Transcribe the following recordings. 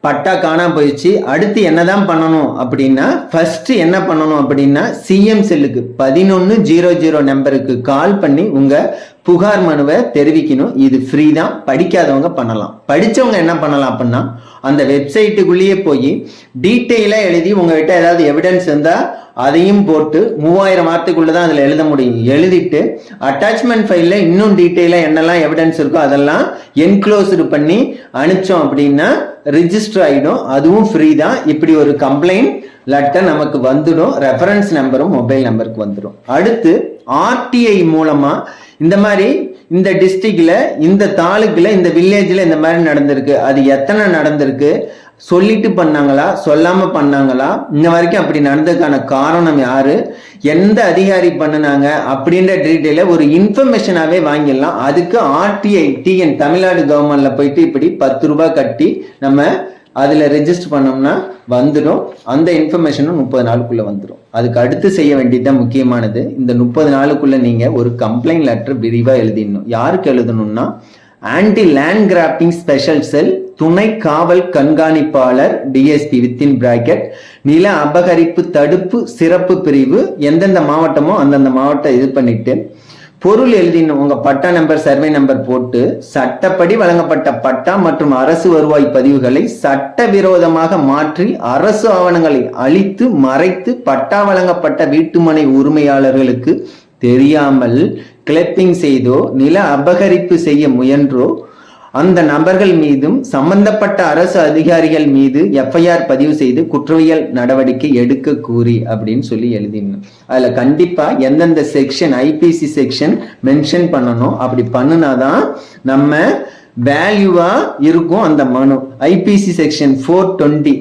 பட்டா காணாம போயிடுச்சு, அடுத்து என்னதான் பண்ணணும் அப்படின்னா, ஃபர்ஸ்ட் என்ன பண்ணணும் அப்படின்னா, சிஎம் செல்லுக்கு 1100 நம்பருக்கு கால் பண்ணி உங்க புகார் மனுவை தெரிவிக்கணும். இது ஃப்ரீ தான், படிக்காதவங்க பண்ணலாம். படிச்சவங்க என்ன பண்ணலாம் அப்படின்னா, அந்த வெப்சைட்டுக்குள்ளேயே போய் டீட்டெயிலா எழுதி உங்ககிட்ட ஏதாவது எவிடன்ஸ் இருந்தா அதையும் போட்டு 3000 வார்த்தைக்குள்ளதான் அதுல எழுத முடியும். எழுதிட்டு அட்டாச்மெண்ட் ஃபைல்ல இன்னும் டீட்டெயிலா என்னெல்லாம் எவிடன்ஸ் இருக்கோ அதெல்லாம் என்க்ளோஸ்டு பண்ணி அனுப்பிச்சோம் அப்படின்னா ரிஜிஸ்டர் ஆயிடும். அதுவும் ஃப்ரீ தான். இப்படி ஒரு கம்ப்ளைண்ட் லெட்டர் நமக்கு வந்துடும். ரெஃபரன்ஸ் நம்பரும் மொபைல் நம்பருக்கு வந்துடும். அடுத்து ஆர்டிஐ மூலமா இந்த மாதிரி இந்த டிஸ்ட்ரிக்ட்ல, இந்த தாலுக்குல, இந்த வில்லேஜ்ல இந்த மாதிரி நடந்திருக்கு, அது எத்தனை நடந்திருக்கு, சொல்லிட்டு பண்ணாங்களா, சொல்லாம பண்ணாங்களா, இன்ன வரைக்கும் அப்படி நடந்ததுக்கான காரணம் யாரு, எந்த அதிகாரி பண்ணினாங்க அப்படின்ற டீட்டெயில ஒரு இன்ஃபர்மேஷனாவே வாங்கிடலாம். அதுக்கு ஆர்டிஐ டிஎன் தமிழ்நாடு கவர்மெண்ட்ல போயிட்டு இப்படி 10 ரூபாய் கட்டி நம்ம அதுல ரெஜிஸ்டர் பண்ணோம்னா வந்துடும். அந்த இன்ஃபர்மேஷனும் 30 நாளுக்குள்ள வந்துடும். அதுக்கு அடுத்து செய்ய வேண்டியதுதான் முக்கியமானது. இந்த 30 நாளுக்குள்ள நீங்க ஒரு கம்ப்ளைண்ட் லெட்டர் விரிவா எழுதிடணும். யாருக்கு எழுதணும்னா, anti land grabbing special cell துணை காவல் கண்காணிப்பாளர் டிஎஸ்பி வித்தின் பிராக்கெட் நில அபகரிப்பு தடுப்பு சிறப்பு பிரிவு, எந்தெந்த மாவட்டமோ அந்தந்த மாவட்டம் இது பண்ணிட்டு பொருள் எழுதினோம். உங்க பட்டா நம்பர், சர்வே நம்பர் போட்டு சட்டப்படி வழங்கப்பட்ட பட்டா மற்றும் அரசு வருவாய் பதிவுகளை சட்டவிரோதமாக மாற்றி அரசு ஆவணங்களை அழித்து மறைத்து பட்டா வழங்கப்பட்ட வீட்டுமனை உரிமையாளர்களுக்கு தெரியாமல் கிளப்பிங் செய்தோ நில அபகரிப்பு செய்ய முயன்றோ அந்த நபர்கள் மீதும் சம்பந்தப்பட்ட அரசு அதிகாரிகள் மீது எஃப்ஐஆர் பதிவு செய்து குற்றவியல் நடவடிக்கை எடுக்க கூறி அப்படின்னு சொல்லி எழுதிடணும். அதுல கண்டிப்பா எந்தெந்த செக்ஷன் ஐபிசி செக்ஷன் மென்ஷன் பண்ணணும். அப்படி பண்ணுனாதான் நம்ம வேல்யூவா இருக்கும் அந்த மனு. ஐபிசி செக்ஷன் 420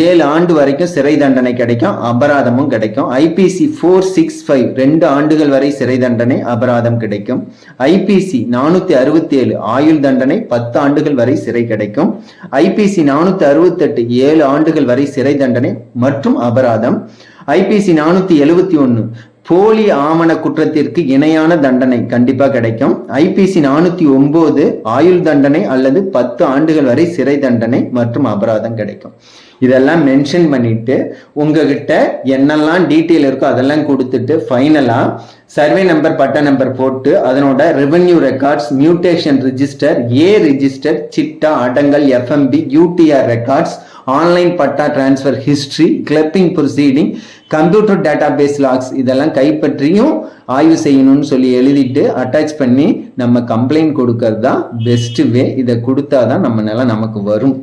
7 ஆண்டு வரைக்கும் சிறை தண்டனை கிடைக்கும், அபராதமும் கிடைக்கும். ஐபிசி 465 2 ஆண்டுகள் வரை சிறை தண்டனை, அபராதம் கிடைக்கும். ஐபிசி 467 ஆயுள் தண்டனை, 10 ஆண்டுகள் வரை சிறை கிடைக்கும். ஐபிசி 468 7 ஆண்டுகள் வரை சிறை தண்டனை மற்றும் அபராதம். ஐபிசி 471 போலி ஆவண குற்றத்திற்கு இணையான தண்டனை கண்டிப்பா கிடைக்கும். ஐபிசி 409 ஆயுள் தண்டனை அல்லது 10 ஆண்டுகள் வரை சிறை தண்டனை மற்றும் அபராதம் கிடைக்கும். இதெல்லாம் மென்ஷன் பண்ணிட்டு உங்ககிட்ட என்னெல்லாம் டீட்டெயில் இருக்கோ அதெல்லாம் கொடுத்துட்டு ஃபைனலா சர்வே நம்பர், பட்டா நம்பர் போட்டு அதனோட revenue records, mutation register, A register, chitta, adangal, FMB, UDR records, online patta transfer history, clubbing proceeding, computer database logs இதெல்லாம் கைப்பற்றியும் ஆய்வு செய்யணும்னு சொல்லி எழுதிட்டு அட்டாச் பண்ணி நம்ம கம்ப்ளைண்ட் கொடுக்கறது தான் பெஸ்ட் வே. இதை கொடுத்தாதான் நம்ம நிலம் நமக்கு வரும்.